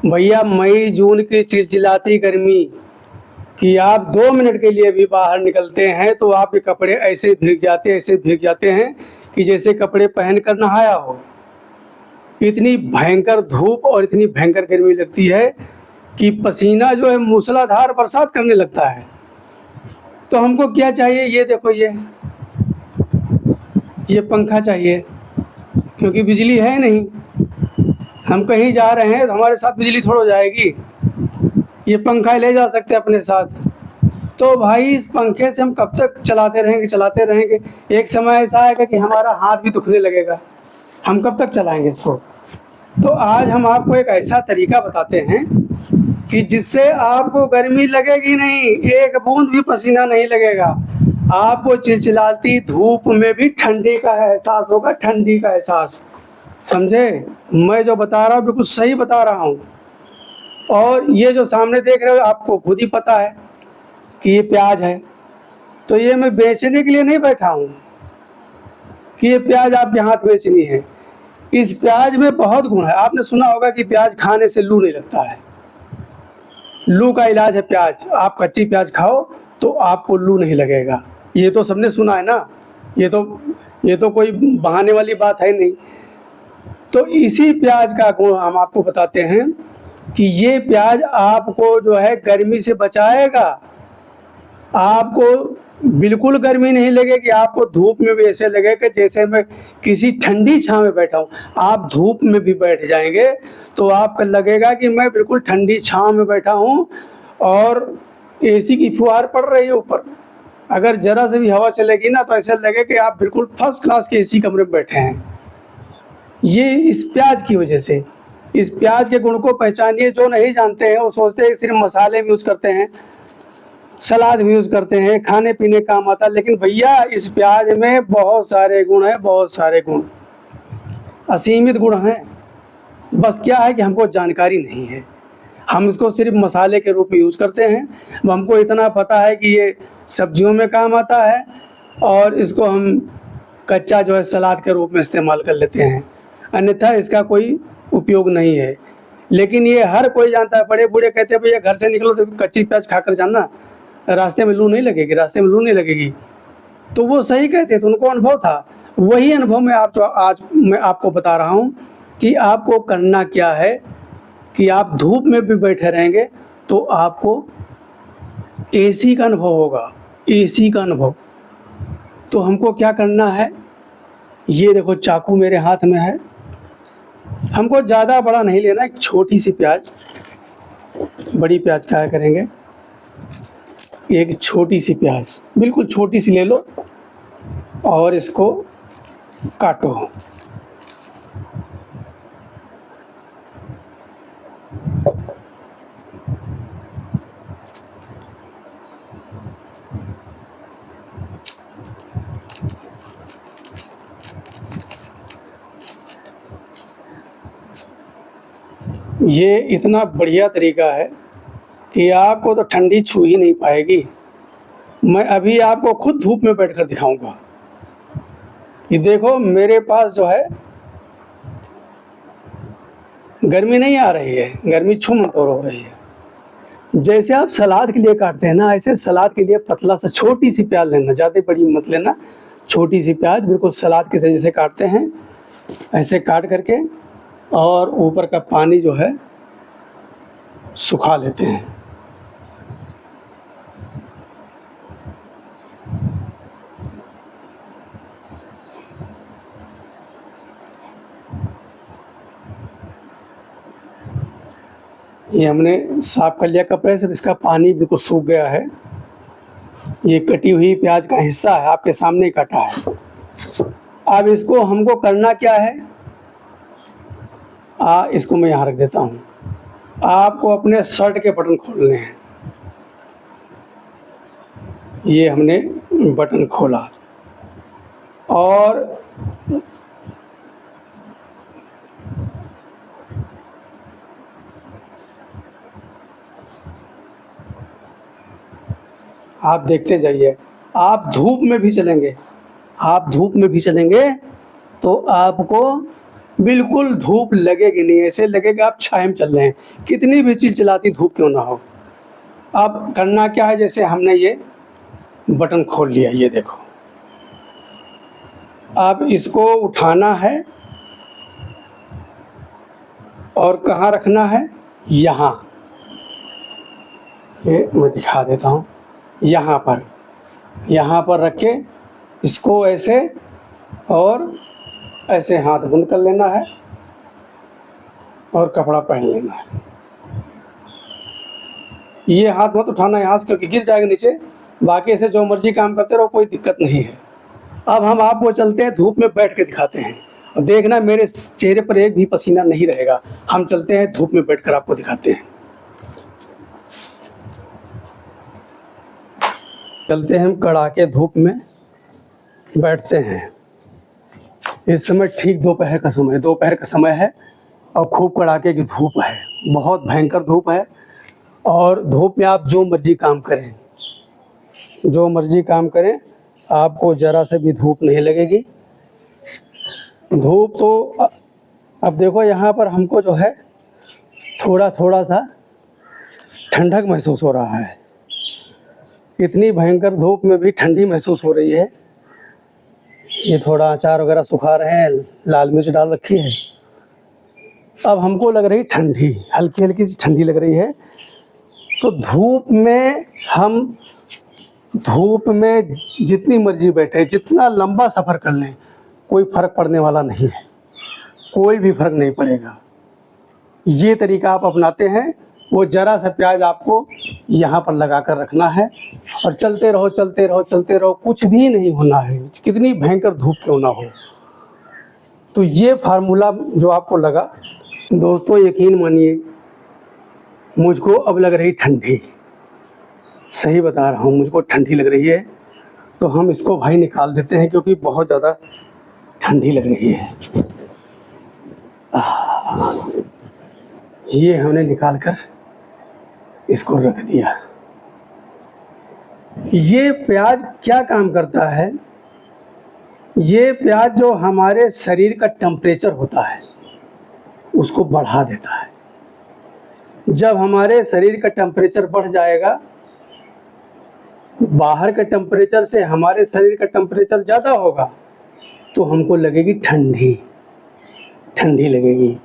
भैया मई जून की चिलचिलाती गर्मी कि आप 2 मिनट के लिए भी बाहर निकलते हैं तो आपके कपड़े ऐसे भीग जाते हैं कि जैसे कपड़े पहन कर नहाया हो। इतनी भयंकर धूप और इतनी भयंकर गर्मी लगती है कि पसीना जो है मूसलाधार बरसात करने लगता है। तो हमको क्या चाहिए, ये देखो, ये पंखा चाहिए, क्योंकि बिजली है नहीं। हम कहीं जा रहे हैं तो हमारे साथ बिजली थोड़ा जाएगी, ये पंखा ले जा सकते हैं अपने साथ। तो भाई इस पंखे से हम कब तक चलाते रहेंगे। एक समय ऐसा आएगा कि हमारा हाथ भी दुखने लगेगा, हम कब तक चलाएंगे इसको। तो आज हम आपको एक ऐसा तरीका बताते हैं कि जिससे आपको गर्मी लगेगी नहीं, एक बूंद भी पसीना नहीं लगेगा। आपको चिलचिलाती धूप में भी ठंडी का एहसास होगा, ठंडी का एहसास। समझे? मैं जो बता रहा हूँ बिल्कुल सही बता रहा हूँ। और ये जो सामने देख रहे हो आपको खुद ही पता है कि ये प्याज है। तो ये मैं बेचने के लिए नहीं बैठा हूँ कि ये प्याज आपके हाथ बेचनी है। इस प्याज में बहुत गुण है। आपने सुना होगा कि प्याज खाने से लू नहीं लगता है। लू का इलाज है प्याज। आप कच्ची प्याज खाओ तो आपको लू नहीं लगेगा। ये तो सबने सुना है ना। ये तो कोई बहाने वाली बात है नहीं। तो इसी प्याज का गुण हम आपको बताते हैं कि ये प्याज आपको जो है गर्मी से बचाएगा। आपको बिल्कुल गर्मी नहीं लगेगी। आपको धूप में भी ऐसे लगेगा जैसे मैं किसी ठंडी छांव में बैठा हूँ। आप धूप में भी बैठ जाएंगे तो आपको लगेगा कि मैं बिल्कुल ठंडी छांव में बैठा हूँ और एसी की फुहार पड़ रही है ऊपर। अगर ज़रा से भी हवा चलेगी ना तो ऐसा लगे कि आप बिल्कुल फर्स्ट क्लास के एसी कमरे में बैठे हैं। ये इस प्याज की वजह से। इस प्याज के गुण को पहचानिए। जो नहीं जानते हैं वो सोचते हैं सिर्फ मसाले यूज़ करते हैं, सलाद भी यूज़ करते हैं, खाने पीने काम आता है। लेकिन भैया इस प्याज में बहुत सारे गुण हैं, बहुत सारे गुण, असीमित गुण हैं। बस क्या है कि हमको जानकारी नहीं है। हम इसको सिर्फ मसाले के रूप में यूज़ करते हैं। हमको इतना पता है कि ये सब्जियों में काम आता है और इसको हम कच्चा जो है सलाद के रूप में इस्तेमाल कर लेते हैं, अन्यथा इसका कोई उपयोग नहीं है। लेकिन ये हर कोई जानता है। बड़े बूढ़े कहते हैं भैया घर से निकलो तो कच्ची प्याज खाकर जाना, रास्ते में लू नहीं लगेगी, रास्ते में लू नहीं लगेगी। तो वो सही कहते थे, उनको अनुभव था। वही अनुभव मैं आज मैं आपको बता रहा हूँ कि आपको करना क्या है कि आप धूप में भी बैठे रहेंगे तो आपको एसी का अनुभव होगा, एसी का अनुभव। तो हमको क्या करना है, ये देखो चाकू मेरे हाथ में है। हमको ज़्यादा बड़ा नहीं लेना, एक छोटी सी प्याज, बड़ी प्याज खाया करेंगे। एक छोटी सी प्याज, बिल्कुल छोटी सी ले लो और इसको काटो। ये इतना बढ़िया तरीका है कि आपको तो ठंडी छू ही नहीं पाएगी। मैं अभी आपको खुद धूप में बैठकर दिखाऊंगा कि देखो मेरे पास जो है गर्मी नहीं आ रही है, गर्मी छूम तो हो रही है। जैसे आप सलाद के लिए काटते हैं ना, ऐसे सलाद के लिए पतला सा छोटी सी प्याज लेना, ज़्यादा बड़ी मत लेना, छोटी सी प्याज बिल्कुल सलाद के तरह जैसे काटते हैं ऐसे काट करके और ऊपर का पानी जो है सुखा लेते हैं। ये हमने साफ कर लिया कपड़े से, इसका पानी बिल्कुल सूख गया है। ये कटी हुई प्याज का हिस्सा है, आपके सामने ही कटा है। अब इसको हमको करना क्या है, इसको मैं यहाँ रख देता हूँ। आपको अपने शर्ट के बटन खोलने हैं। ये हमने बटन खोला और आप देखते जाइए। आप धूप में भी चलेंगे, आप धूप में भी चलेंगे तो आपको बिल्कुल धूप लगेगी नहीं, ऐसे लगेगा आप छाया में चल रहे हैं, कितनी भी चिलचिलाती धूप क्यों ना हो। अब करना क्या है, जैसे हमने ये बटन खोल लिया, ये देखो, अब इसको उठाना है और कहाँ रखना है, यहाँ, ये मैं दिखा देता हूँ, यहाँ पर रख के इसको ऐसे और ऐसे हाथ बंद कर लेना है और कपड़ा पहन लेना है। ये हाथ मत उठाना यहाँ से, क्योंकि गिर जाएगा नीचे। बाकी ऐसे जो मर्जी काम करते रहो, कोई दिक्कत नहीं है। अब हम आपको चलते हैं, धूप में बैठ के दिखाते हैं, और देखना मेरे चेहरे पर एक भी पसीना नहीं रहेगा। हम चलते हैं, धूप में बैठकर आपको दिखाते हैं। चलते हैं, हम कड़ाके धूप में बैठते हैं। इस समय ठीक दोपहर का समय है और खूब कड़ाके की धूप है, बहुत भयंकर धूप है। और धूप में आप जो मर्जी काम करें, आपको ज़रा से भी धूप नहीं लगेगी। धूप तो अब देखो, यहाँ पर हमको जो है थोड़ा सा ठंडक महसूस हो रहा है। इतनी भयंकर धूप में भी ठंडी महसूस हो रही है। ये थोड़ा अचार वगैरह सुखा रहे हैं, लाल मिर्च डाल रखी है। अब हमको लग रही ठंडी, हल्की हल्की सी ठंडी लग रही है। तो धूप में जितनी मर्जी बैठे, जितना लंबा सफ़र कर लें, कोई फ़र्क पड़ने वाला नहीं है, कोई भी फ़र्क नहीं पड़ेगा। ये तरीका आप अपनाते हैं, वो ज़रा सा प्याज आपको यहाँ पर लगा कर रखना है और चलते रहो, कुछ भी नहीं होना है, कितनी भयंकर धूप क्यों ना हो। तो ये फार्मूला जो आपको लगा, दोस्तों यकीन मानिए, मुझको अब लग रही ठंडी, सही बता रहा हूँ, मुझको ठंडी लग रही है। तो हम इसको भाई निकाल देते हैं, क्योंकि बहुत ज़्यादा ठंडी लग रही है। ये हमने निकाल कर इसको रख दिया। ये प्याज क्या काम करता है, ये प्याज जो हमारे शरीर का टेम्परेचर होता है उसको बढ़ा देता है। जब हमारे शरीर का टेम्परेचर बढ़ जाएगा, बाहर के टेम्परेचर से हमारे शरीर का टेम्परेचर ज़्यादा होगा, तो हमको लगेगी ठंडी लगेगी।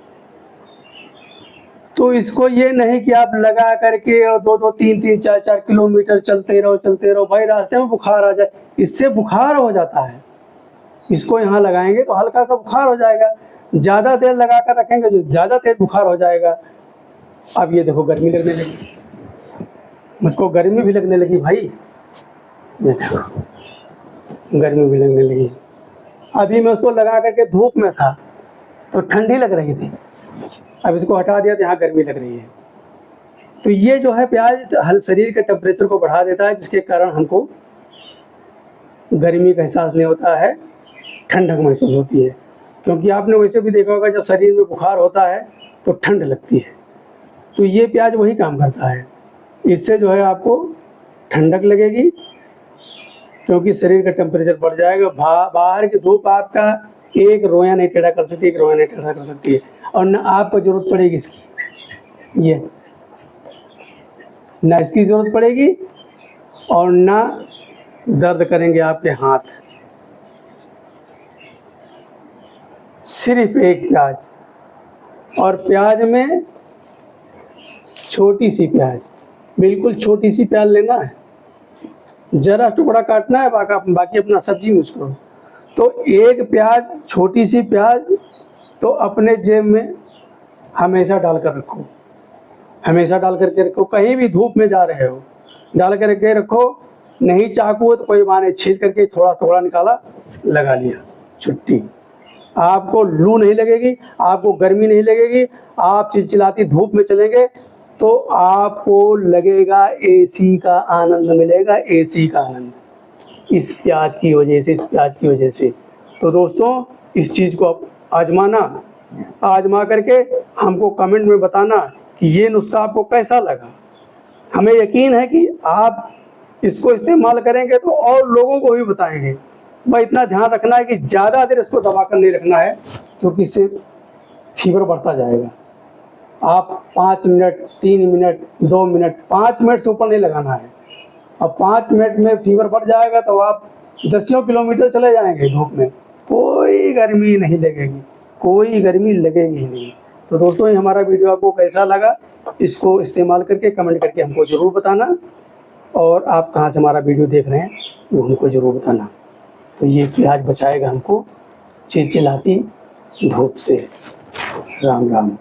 तो इसको ये नहीं कि आप लगा करके और 2-2, 3-3, 4-4 किलोमीटर चलते रहो, भाई रास्ते में बुखार आ जाए, इससे बुखार हो जाता है। इसको यहाँ लगाएंगे तो हल्का सा बुखार हो जाएगा, ज़्यादा देर लगा कर रखेंगे जो ज़्यादा तेज बुखार हो जाएगा। अब ये देखो, गर्मी लगने लगी, मुझको गर्मी भी लगने लगी भाई, ये देखो गर्मी भी लगने लगी। अभी मैं उसको लगा करके धूप में था तो ठंडी लग रही थी, अब इसको हटा दिया तो यहाँ गर्मी लग रही है। तो ये जो है प्याज हर शरीर के टेम्परेचर को बढ़ा देता है, जिसके कारण हमको गर्मी का एहसास नहीं होता है, ठंडक महसूस होती है। क्योंकि आपने वैसे भी देखा होगा, जब शरीर में बुखार होता है तो ठंड लगती है, तो ये प्याज वही काम करता है। इससे जो है आपको ठंडक लगेगी, क्योंकि शरीर का टेम्परेचर बढ़ जाएगा। बाहर की धूप आपका एक रोया नहीं टेढ़ा कर सकती है, और न आपको ज़रूरत पड़ेगी इसकी, ये ना इसकी ज़रूरत पड़ेगी और ना दर्द करेंगे आपके हाथ। सिर्फ एक प्याज, और प्याज में छोटी सी प्याज, बिल्कुल छोटी सी प्याज लेना है, ज़रा टुकड़ा काटना है, बाकी अपना सब्जी यूज करो। तो एक प्याज, छोटी सी प्याज, तो अपने जेब में हमेशा डाल कर रखो, हमेशा डाल करके रखो। कहीं भी धूप में जा रहे हो डाल करके रखो। नहीं चाकू हो तो कोई माने छील करके थोड़ा थोड़ा निकाला, लगा लिया, छुट्टी। आपको लू नहीं लगेगी, आपको गर्मी नहीं लगेगी। आप चिलचिलाती धूप में चलेंगे तो आपको लगेगा एसी का आनंद मिलेगा, एसी का आनंद, इस प्याज की वजह से। तो दोस्तों, इस चीज़ को आप आजमा करके हमको कमेंट में बताना कि ये नुस्खा आपको कैसा लगा। हमें यकीन है कि आप इसको इस्तेमाल करेंगे तो और लोगों को भी बताएंगे। भाई इतना ध्यान रखना है कि ज़्यादा देर इसको दबा कर नहीं रखना है, क्योंकि इससे फीवर बढ़ता जाएगा। आप 5 मिनट, 3 मिनट, 2 मिनट, 5 मिनट से ऊपर नहीं लगाना है। अब 5 मिनट में फीवर बढ़ जाएगा तो आप दसियों किलोमीटर चले जाएंगे धूप में, कोई गर्मी नहीं लगेगी, कोई गर्मी लगेगी ही नहीं। तो दोस्तों, ये हमारा वीडियो आपको कैसा लगा, इसको इस्तेमाल करके कमेंट करके हमको ज़रूर बताना, और आप कहाँ से हमारा वीडियो देख रहे हैं वो हमको ज़रूर बताना। तो ये प्याज बचाएगा हमको चिलचिलाती धूप से। राम राम।